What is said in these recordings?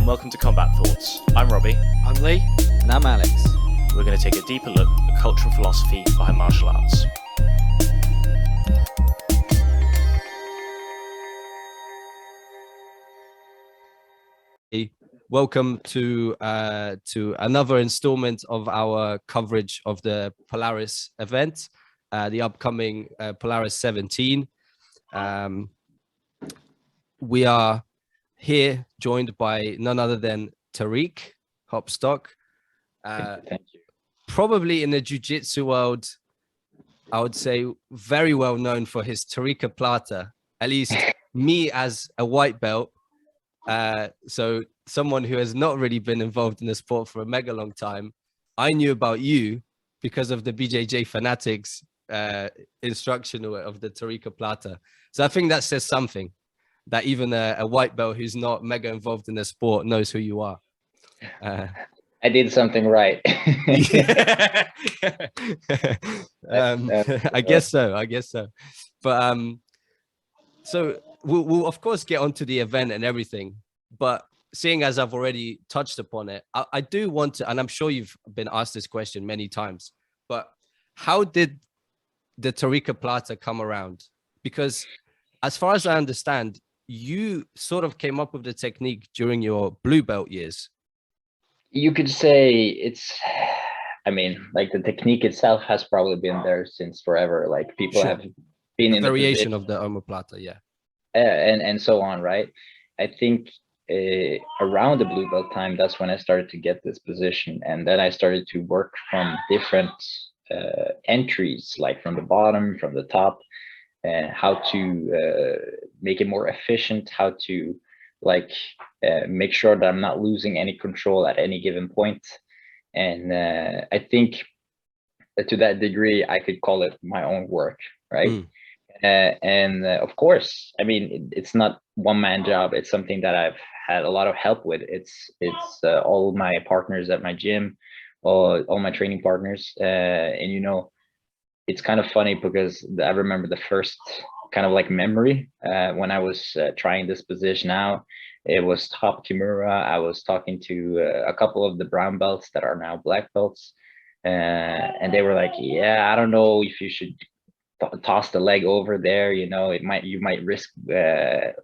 welcome to Combat Thoughts. I'm Robbie. I'm Lee. And I'm Alex. We're going to take a deeper look at the culture and philosophy behind martial arts. Welcome to another installment of our coverage of the Polaris event, the upcoming Polaris 17. We are here joined by none other than Tarik, Hopstock. Thank you. Probably in the jiu-jitsu world, I would say very well known for his Tarikoplata, at least me as a white belt. So someone who has not really been involved in the sport for a mega long time, I knew about you because of the BJJ Fanatics instruction of the Tarikoplata. So I think that says something, that even a white belt who's not mega involved in the sport knows who you are. I did something right. I guess so. But so we'll of course get onto the event and everything, but seeing as I've already touched upon it, I do want to, and I'm sure you've been asked this question many times, but how did the Tarikoplata come around? Because as far as I understand, you sort of came up with the technique during your blue belt years. You could say like the technique itself has probably been there since forever. Like people Sure. have been in variation of the omoplata, yeah. And so on, right? I think around the blue belt time, that's when I started to get this position, and then I started to work from different entries, like from the bottom, from the top, and how to make it more efficient, how to make sure that I'm not losing any control at any given point. And I think to that degree, I could call it my own work, right? And of course, I mean, it's not one-man job. It's something that I've had a lot of help with. It's all my partners at my gym, all my training partners, and you know, it's kind of funny because I remember the first kind of like memory when I was trying this position out. It was top Kimura. I was talking to a couple of the brown belts that are now black belts, and they were like, "Yeah, I don't know if you should toss the leg over there. You know, you might risk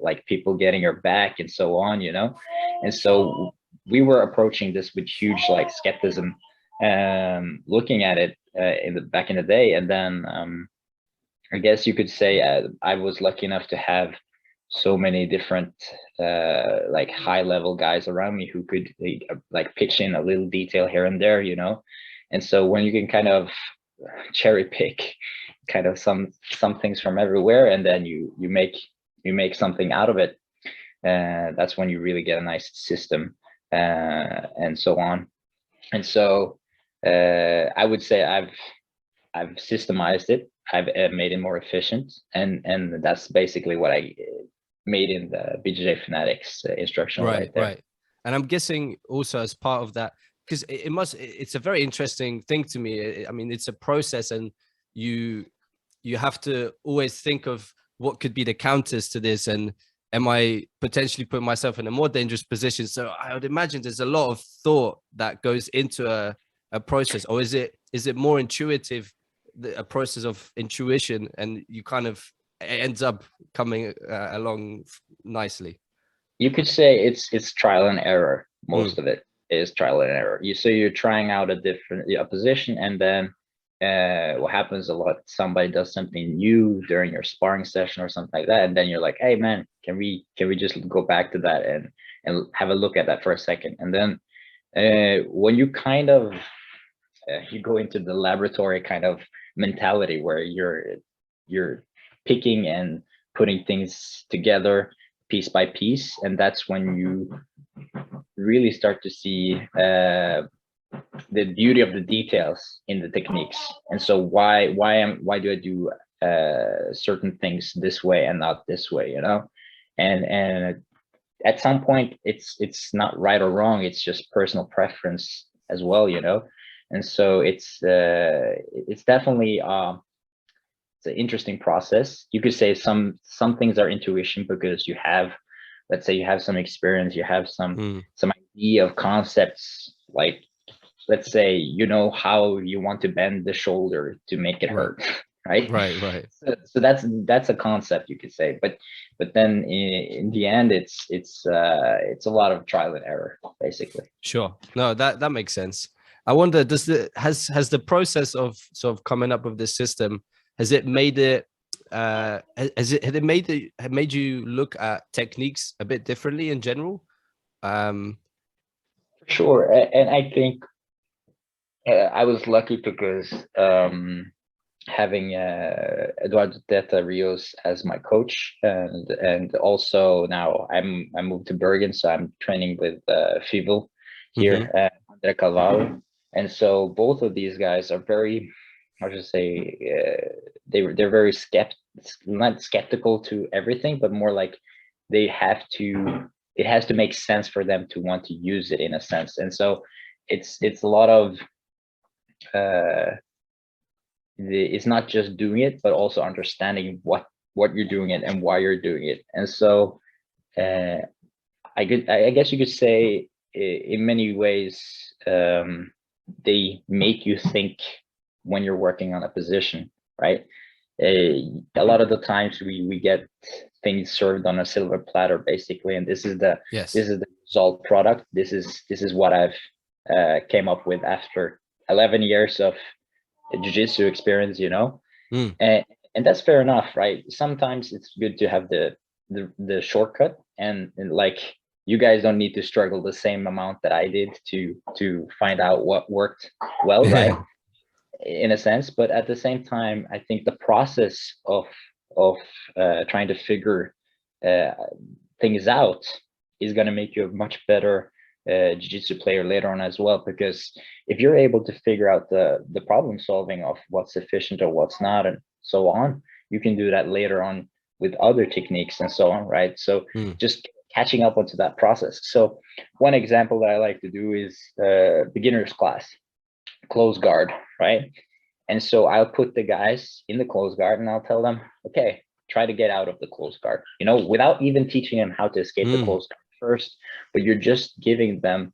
like people getting your back and so on. You know." And so we were approaching this with huge like skepticism, looking at it back in the day, and then I guess you could say I was lucky enough to have so many different like high level guys around me who could like pitch in a little detail here and there, you know. And so when you can kind of cherry pick kind of some things from everywhere, and then you make something out of it, that's when you really get a nice system, and so on. And so I would say I've systemized it. I've made it more efficient, and that's basically what I made in the BJJ Fanatics instruction right there. Right. And I'm guessing also as part of that, because it's a very interesting thing to me. I mean, it's a process, and you have to always think of what could be the counters to this, and am I potentially putting myself in a more dangerous position? So I would imagine there's a lot of thought that goes into a process, or is it more intuitive, a process of intuition, and you kind of ends up coming along nicely? You could say it's trial and error. Most of it is trial and error. You're trying out a position, and then what happens a lot, somebody does something new during your sparring session or something like that, and then you're like, hey man, can we just go back to that and have a look at that for a second? And then when you kind of you go into the laboratory kind of mentality where you're picking and putting things together piece by piece, and that's when you really start to see the beauty of the details in the techniques. And so why do I do certain things this way and not this way, you know? And at some point it's not right or wrong, it's just personal preference as well, you know. And so it's definitely it's an interesting process. You could say some things are intuition because you have let's say you have some experience, you have some idea of concepts, like let's say you know how you want to bend the shoulder to make it hurt, right? Right. So that's a concept, you could say, but then in the end, it's a lot of trial and error, basically. Sure. No, that makes sense. I wonder, has the process of sort of coming up with this system, has it made it made you look at techniques a bit differently in general? For sure, and I think I was lucky because having Eduardo Teta Rios as my coach, and also now I moved to Bergen, so I'm training with Fivel here at Andre Calvaro, and so both of these guys are very, how to say, they're very not skeptical to everything, but more like they have to, it has to make sense for them to want to use it in a sense, and so it's a lot of it's not just doing it, but also understanding what you're doing it and why you're doing it. And so I guess you could say in many ways they make you think when you're working on a position, right? A lot of the times we get things served on a silver platter, basically, and this is the result product. This is what I've came up with after 11 years of jiu-jitsu experience, you know. And that's fair enough, right? Sometimes it's good to have the shortcut, and like you guys don't need to struggle the same amount that I did to find out what worked well, right? In a sense, but at the same time, I think the process of trying to figure things out is going to make you a much better jiu-jitsu player later on as well, because if you're able to figure out the problem solving of what's efficient or what's not and so on, you can do that later on with other techniques and so on, right? So just catching up onto that process. So one example that I like to do is beginners class, close guard, right? And so I'll put the guys in the close guard and I'll tell them, okay, try to get out of the close guard, you know, without even teaching them how to escape the close guard first, but you're just giving them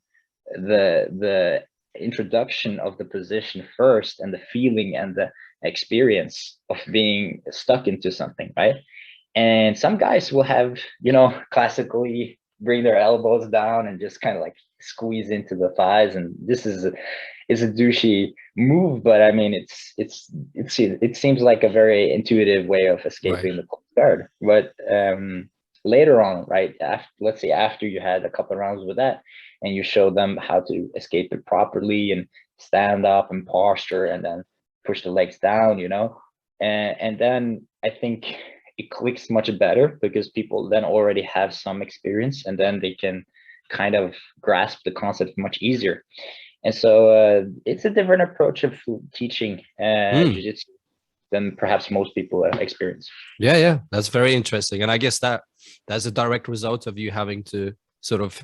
the introduction of the position first, and the feeling and the experience of being stuck into something, right? And some guys will have, you know, classically bring their elbows down and just kind of like squeeze into the thighs, and this is a douchey move, but I mean it seems like a very intuitive way of escaping the close guard. But later on, right, let's say after you had a couple of rounds with that and you show them how to escape it properly and stand up and posture and then push the legs down, you know, and then I think it clicks much better because people then already have some experience, and then they can kind of grasp the concept much easier. And so it's a different approach of teaching jiu-jitsu than perhaps most people experience. Yeah, that's very interesting, and I guess that's a direct result of you having to sort of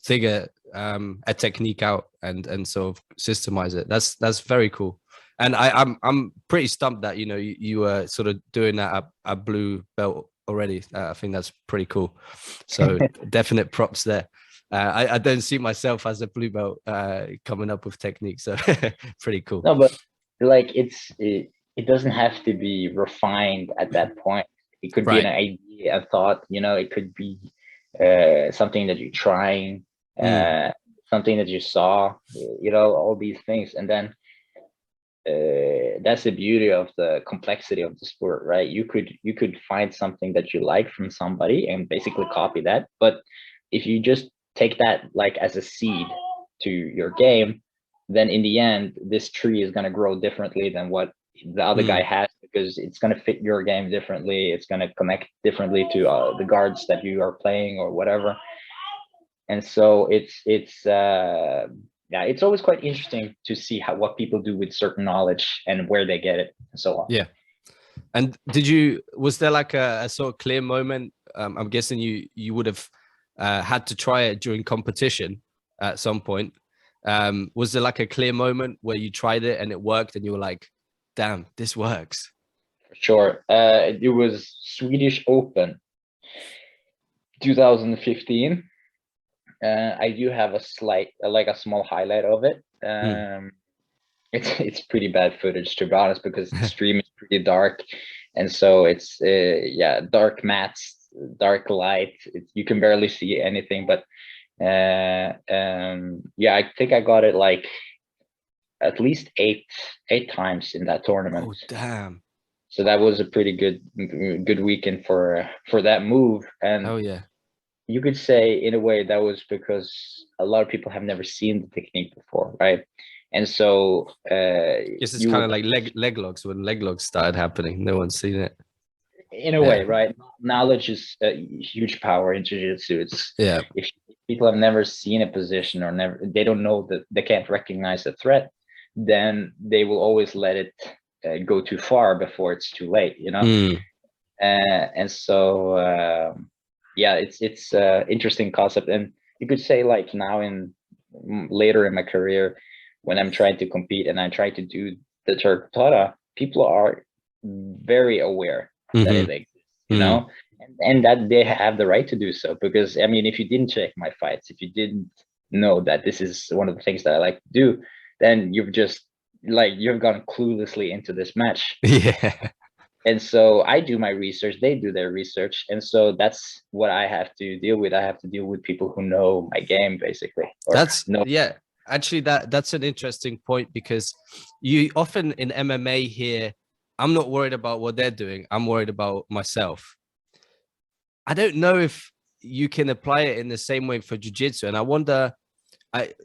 figure a technique out and sort of systemize it. That's very cool. And I'm pretty stumped that, you know, you were sort of doing that at blue belt already. I think that's pretty cool. So definite props there. I don't see myself as a blue belt coming up with techniques, so pretty cool. No, but like it doesn't have to be refined at that point. It could be an idea, a thought, you know, it could be something that you're trying, something that you saw, you know, all these things. And then that's the beauty of the complexity of the sport, right? You could find something that you like from somebody and basically copy that. But if you just take that like as a seed to your game, then in the end, this tree is going to grow differently than what the other guy has, because it's going to fit your game differently. It's going to connect differently to the guards that you are playing or whatever. And so yeah, it's always quite interesting to see what people do with certain knowledge and where they get it and so on. Yeah. And was there like a sort of clear moment? I'm guessing you would have had to try it during competition at some point. Was there like a clear moment where you tried it and it worked and you were like, damn, this works? For sure. It was Swedish Open 2015. I do have a small highlight of it. It's pretty bad footage, to be honest, because the stream is pretty dark, and so it's dark mats, dark light. You can barely see anything, but I think I got it like at least eight times in that tournament. Oh damn! So that was a pretty good weekend for that move. And oh yeah, you could say in a way that was because a lot of people have never seen the technique before, right? And so guess it's kind of like leg locks when leg locks started happening. No one's seen it. In a way, right? Knowledge is a huge power in jiu-jitsu. It's if people have never seen a position or they don't know that they can't recognize a threat, then they will always let it go too far before it's too late, you know. And so it's interesting concept. And you could say, like, now later in my career, when I'm trying to compete and I try to do the Tarikoplata, people are very aware that it exists, you know, and that they have the right to do so. Because I mean, if you didn't check my fights, if you didn't know that this is one of the things that I like to do, then you've gone cluelessly into this match. Yeah. And so I do my research, they do their research, and so that's what I have to deal with. I have to deal with people who know my game, basically. Actually, that's an interesting point, because you often in MMA hear, I'm not worried about what they're doing, I'm worried about myself. I don't know if you can apply it in the same way for jiu-jitsu, and I wonder,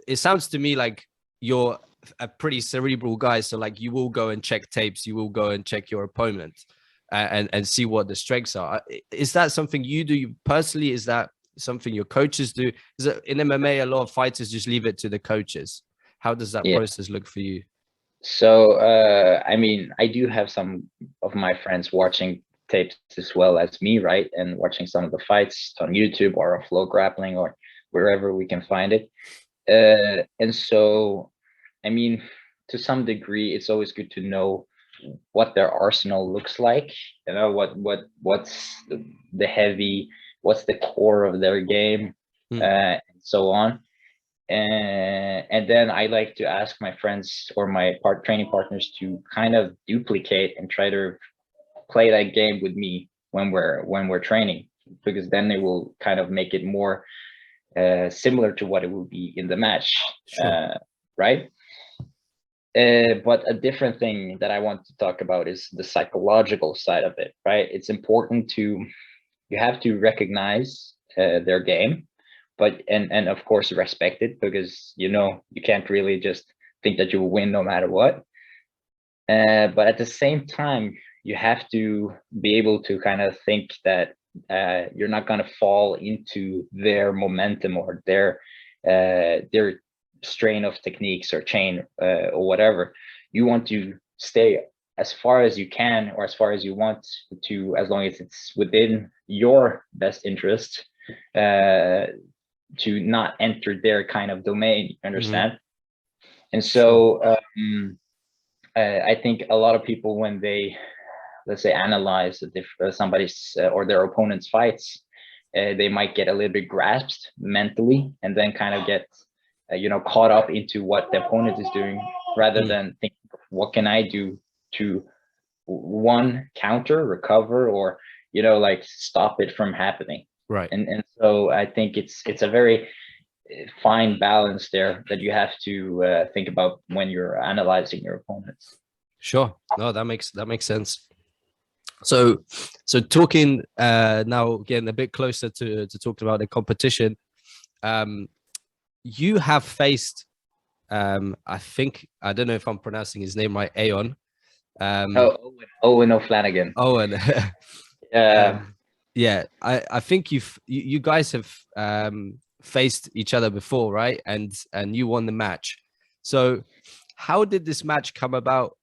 it sounds to me like you're a pretty cerebral guy, so like you will go and check tapes, you will go and check your opponent and see what the strengths are. Is that something you do personally? Is that something your coaches do? Is it, in MMA a lot of fighters just leave it to the coaches? How does that process look for you? So I mean, I do have some of my friends watching tapes as well as me, right, and watching some of the fights on YouTube or on Flow Grappling or wherever we can find it. And so I mean, to some degree, it's always good to know what their arsenal looks like. You know, what's the heavy, what's the core of their game, and so on. And then I like to ask my friends or my training partners to kind of duplicate and try to play that game with me when we're training, because then they will kind of make it more similar to what it will be in the match, right? But a different thing that I want to talk about is the psychological side of it, right? It's important you have to recognize their game, but and of course respect it, because you know you can't really just think that you will win no matter what. But at the same time, you have to be able to kind of think that you're not going to fall into their momentum or their strain of techniques or chain or whatever. You want to stay as far as you can, or as far as you want to, as long as it's within your best interest, to not enter their kind of domain, you understand? And so I think a lot of people, when they, let's say, analyze somebody's or their opponent's fights, they might get a little bit grasped mentally and then kind of get caught up into what the opponent is doing, rather than think, what can I do to counter, recover, or like stop it from happening, right? And so I think it's a very fine balance there that you have to think about when you're analyzing your opponents. Sure. No, that makes sense. So talking now, getting a bit closer to talking about the competition, you have faced, I think, I don't know if I'm pronouncing his name right, Aeon. Owen O'Flanagan. Owen. Yeah, I think you guys have faced each other before, right? And you won the match. So how did this match come about?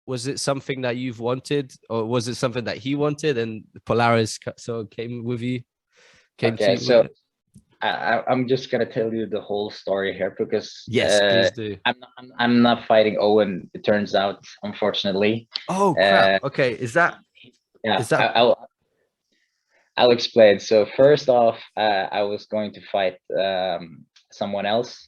Was it something that you've wanted, or was it something that he wanted and Polaris came with you? I'm just gonna tell you the whole story here, because yes, please do. I'm not fighting Owen, it turns out, unfortunately. Oh crap! Okay, is that? I'll explain. So first off, I was going to fight someone else,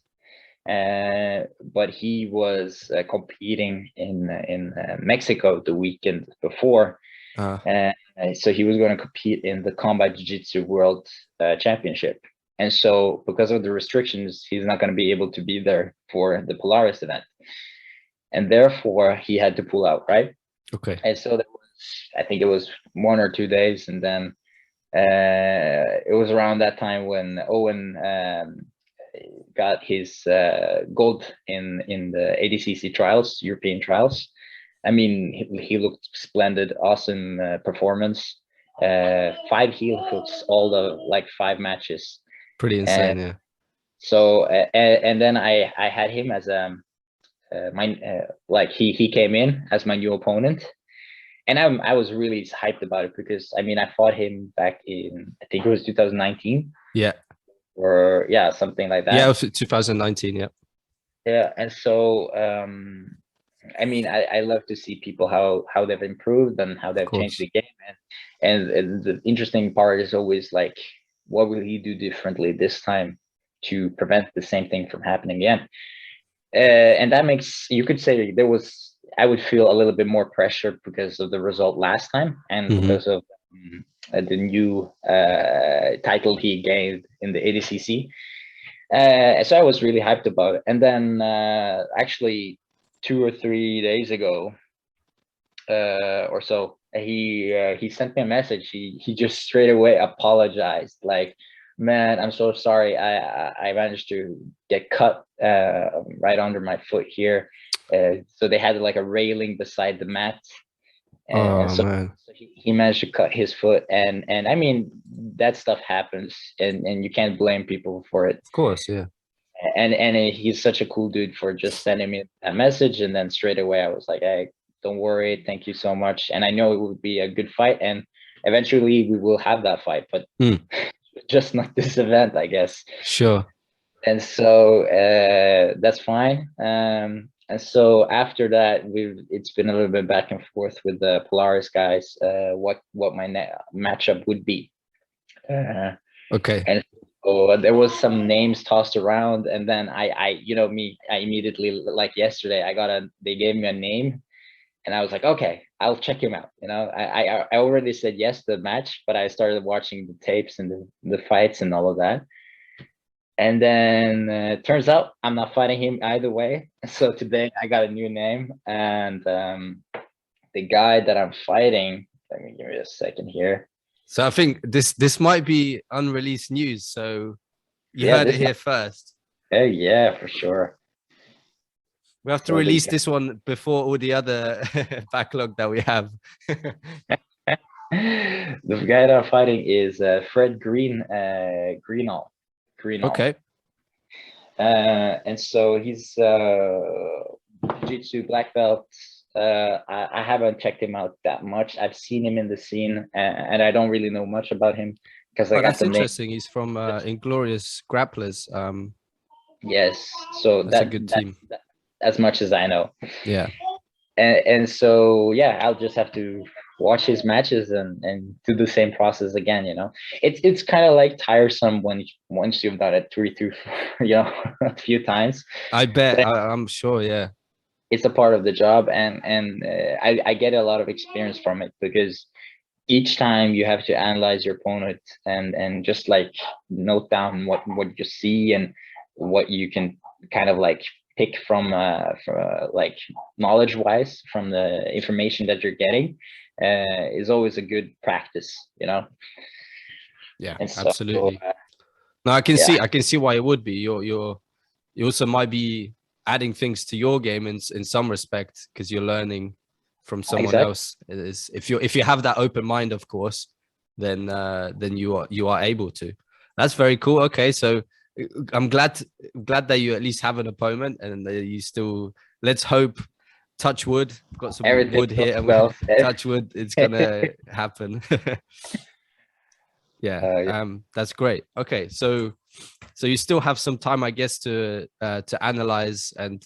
but he was competing in Mexico the weekend before, so he was going to compete in the Combat Jiu-Jitsu World Championship. And so because of the restrictions, he's not going to be able to be there for the Polaris event. And therefore, he had to pull out, right? Okay. And so there was, I think it was 1 or 2 days. And then it was around that time when Owen got his gold in the ADCC trials, European trials. I mean, he looked splendid, awesome performance. 5 heel hooks, all the like 5 matches. Pretty insane, yeah. So and then I had him as like he came in as my new opponent, and I was really hyped about it because I mean I fought him back in, I think it was 2019. Yeah. Or yeah, something like that. Yeah, it was 2019. Yeah. Yeah, and so I mean I love to see people how they've improved and how they've changed the game, and the interesting part is always like, what will he do differently this time to prevent the same thing from happening again? And that makes, you could say there was, I would feel a little bit more pressure because of the result last time, and because of the new title he gained in the ADCC. So I was really hyped about it. And then actually 2 or 3 days ago or so, he sent me a message. He just straight away apologized, like, man, I'm so sorry. I managed to get cut right under my foot here. So they had like a railing beside the mat. And so he managed to cut his foot. And I mean, that stuff happens, and you can't blame people for it. Of course, yeah. And he's such a cool dude for just sending me that message. And then straight away I was like, hey, don't worry, thank you so much. And I know it would be a good fight, and eventually we will have that fight, but just not this event, I guess. Sure. And so that's fine. And so after that, it's been a little bit back and forth with the Polaris guys, what my matchup would be. Okay. And so there was some names tossed around, and then I you know me, I immediately, like yesterday, they gave me a name, and I was like, okay, I'll check him out. You know, I already said yes to the match, but I started watching the tapes and the fights and all of that. And then turns out I'm not fighting him either way. So today I got a new name, and the guy that I'm fighting, let me give me a second here. So I think this might be unreleased news. So you heard it here first. Yeah, for sure. We have to release this one before all the other backlog that we have. The guy that I'm fighting is Fred Greenall. Okay. And so he's jiu-jitsu black belt. I haven't checked him out that much. I've seen him in the scene, and I don't really know much about him because I got that's the interesting. He's from Inglorious Grapplers. Yes, so that's a good team. As much as I know. Yeah. And so yeah, I'll just have to watch his matches and do the same process again. You know, it's kind of like tiresome once you've done it 3 through 4, you know, a few times. I bet. I'm sure. Yeah. It's a part of the job, and I get a lot of experience from it, because each time you have to analyze your opponent and just like note down what you see and what you can kind of like pick from like knowledge wise from the information that you're getting is always a good practice, you know. Yeah, and so, absolutely. No, I can see why it would be. You also might be adding things to your game in some respect, because you're learning from someone else. It is, if you have that open mind, of course, then you are able to. That's very cool. Okay, so I'm glad that you at least have an opponent, and you still, let's hope, touch wood, got some wood here, and touch wood, it's gonna happen. Yeah. That's great. Okay, so you still have some time, I guess, to analyze and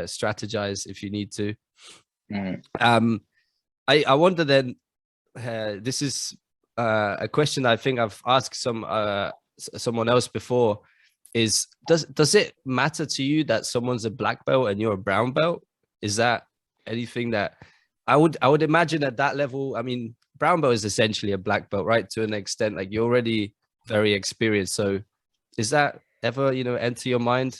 strategize if you need to. I wonder then, this is a question I think I've asked someone else before is, does it matter to you that someone's a black belt and you're a brown belt? Is that anything that I would imagine at that level? I mean, brown belt is essentially a black belt, right? To an extent, like you're already very experienced. So is that ever, enter your mind?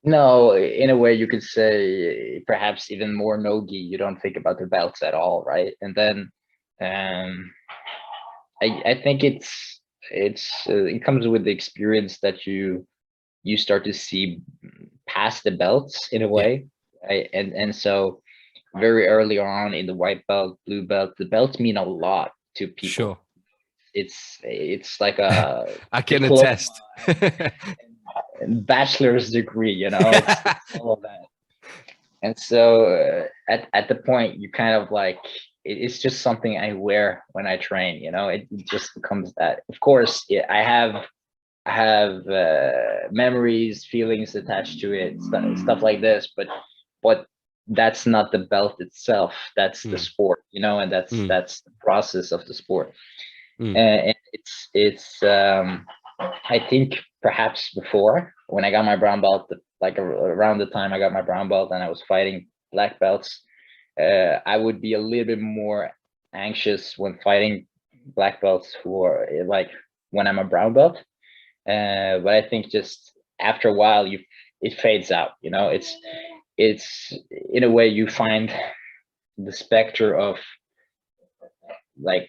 No, in a way you could say perhaps even more no-gi. You don't think about the belts at all, right? And then I think it comes with the experience that you start to see past the belts in a Yeah. way, right? And so very early on in the white belt, blue belt, the belts mean a lot to people. Sure. It's like a I can diploma attest. and bachelor's degree, it's all of that. And so at the point you kind of like it's just something I wear when I train. It just becomes that. Of course, I have memories, feelings attached to it, stuff like this. But that's not the belt itself. That's the sport, and that's the process of the sport. And it's I think perhaps before, when I got my brown belt, like around the time I got my brown belt and I was fighting black belts, I would be a little bit more anxious when fighting black belts who are like when I'm a brown belt. But I think just after a while, it fades out. It's in a way you find the specter of like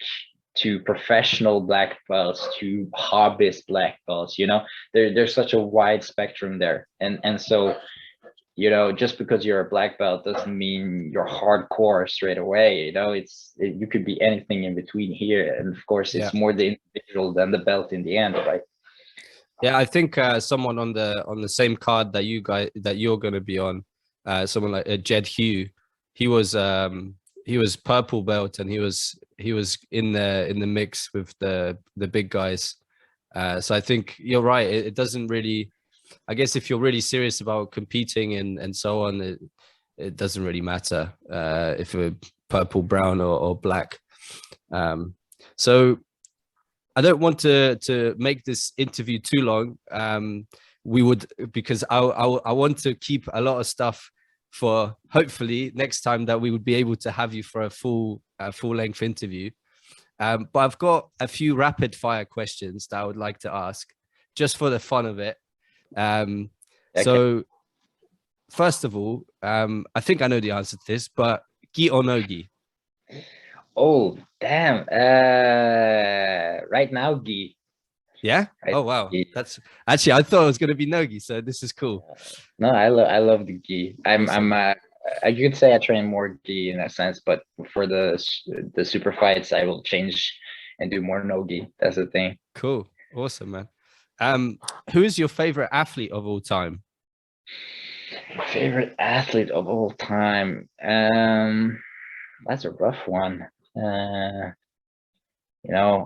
to professional black belts to hobbyist black belts. There's such a wide spectrum there, and so just because you're a black belt doesn't mean you're hardcore straight away. You could be anything in between here, and of course it's more the individual than the belt in the end, right? Yeah, I think someone on the same card that you're going to be on, someone like Jed Hugh, he was purple belt, and he was in the mix with the big guys. So I think you're right. It doesn't really, I guess, if you're really serious about competing and so on, it doesn't really matter if you're purple, brown, or black. So I don't want to make this interview too long. Because I want to keep a lot of stuff for hopefully next time that we would be able to have you for a full length interview. But I've got a few rapid fire questions that I would like to ask just for the fun of it. Okay. So first of all, I think I know the answer to this, but gi or no gi? Oh, damn. Right now, gi. Yeah. Right, oh wow. gi. That's actually, I thought it was going to be no gi, so this is cool. No, I love the gi. I could say I train more gi in that sense, but for the super fights, I will change and do more no gi. That's the thing. Cool. Awesome, man. Who is your favorite athlete of all time? Favorite athlete of all time? That's a rough one.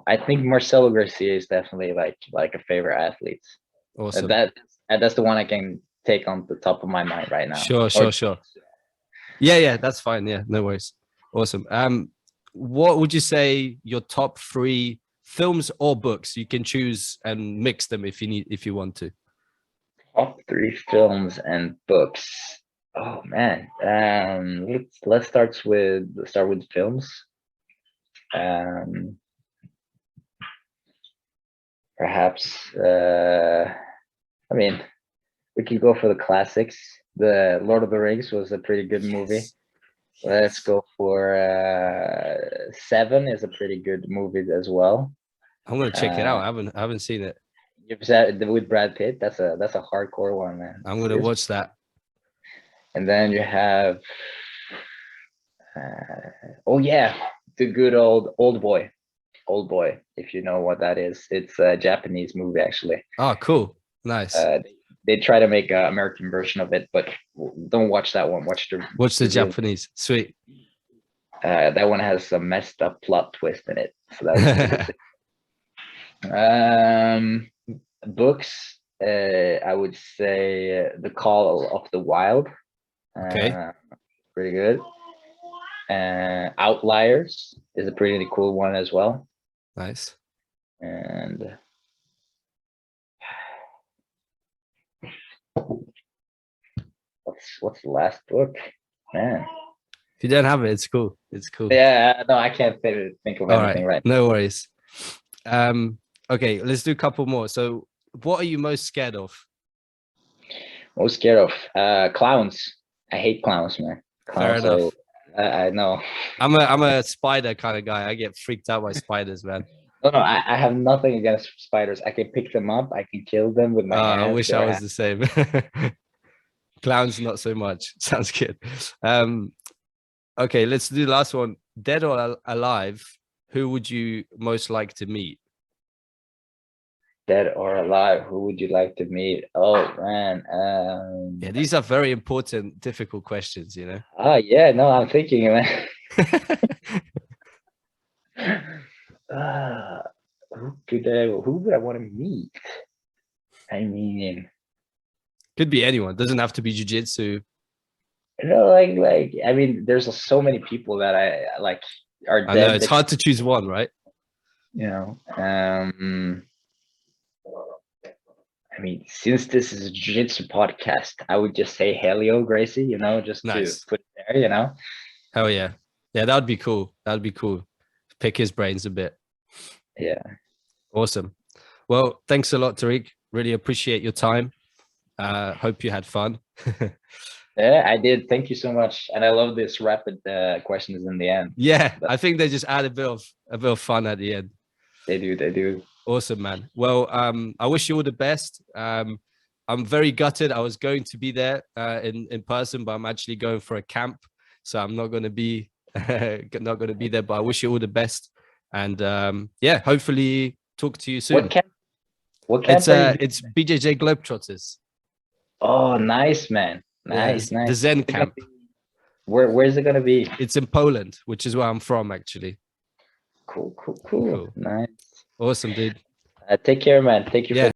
I think Marcelo Garcia is definitely like a favorite athlete. Awesome. That's the one I can take on the top of my mind right now. Sure. Yeah, that's fine. Yeah, no worries. Awesome. What would you say your top 3 films or books? You can choose and mix them if you want to. Top 3 films and books. Oh man. Let's start with films. Perhaps I mean, we could go for the classics. The Lord of the Rings was a pretty good movie. Let's go for 7 is a pretty good movie as well. I'm gonna check it out. I haven't seen it. You've said with Brad Pitt. That's a hardcore one, man. I'm gonna watch that. And then you have oh yeah, the good old boy. Old Boy, if you know what that is. It's a Japanese movie, actually. Oh, cool. Nice. They try to make an American version of it, but don't watch that one. Watch the Japanese. Sweet. That one has a messed up plot twist in it. So that's books. I would say The Call of the Wild. Okay. Pretty good. Outliers is a pretty cool one as well. Nice. And what's the last book, man? If you don't have it, it's cool. It's cool. Yeah, no, I can't think of anything right. No worries. Okay, let's do a couple more. So, what are you most scared of? Most scared of clowns. I hate clowns, man. Fair enough. I know. I'm a spider kind of guy. I get freaked out by spiders, man. No, I have nothing against spiders. I can pick them up. I can kill them with my hands. I wish I was the same. Clowns, not so much. Sounds good. Okay, let's do the last one. Dead or alive, who would you most like to meet? Dead or alive, who would you like to meet? Oh man. Yeah, these are very important, difficult questions, you know. Oh yeah, no, I'm thinking, man. Who would I want to meet? I mean, could be anyone. Doesn't have to be jiu-jitsu. You know, like I mean, there's so many people that I like are dead. I know it's hard to choose one, right? You know, I mean, since this is a jiu-jitsu podcast, I would just say Helio Gracie, you know, just nice. to put it there, you know. Hell yeah. Yeah, that would be cool. That would be cool. Pick his brains a bit. Yeah. Awesome. Well, thanks a lot, Tarik. Really appreciate your time. Hope you had fun. Yeah, I did. Thank you so much. And I love this rapid questions in the end. Yeah, I think they just add a bit of fun at the end. They do. Awesome, man. Well, I wish you all the best. I'm very gutted. I was going to be there in person, but I'm actually going for a camp, so I'm not going to be there. But I wish you all the best, and yeah, hopefully talk to you soon. What camp? It's BJJ Globetrotters. Oh, nice, man. Nice. The Zen camp. Where is it gonna be? It's in Poland, which is where I'm from, actually. Cool. Nice. Awesome, dude. Take care, man. Thank you for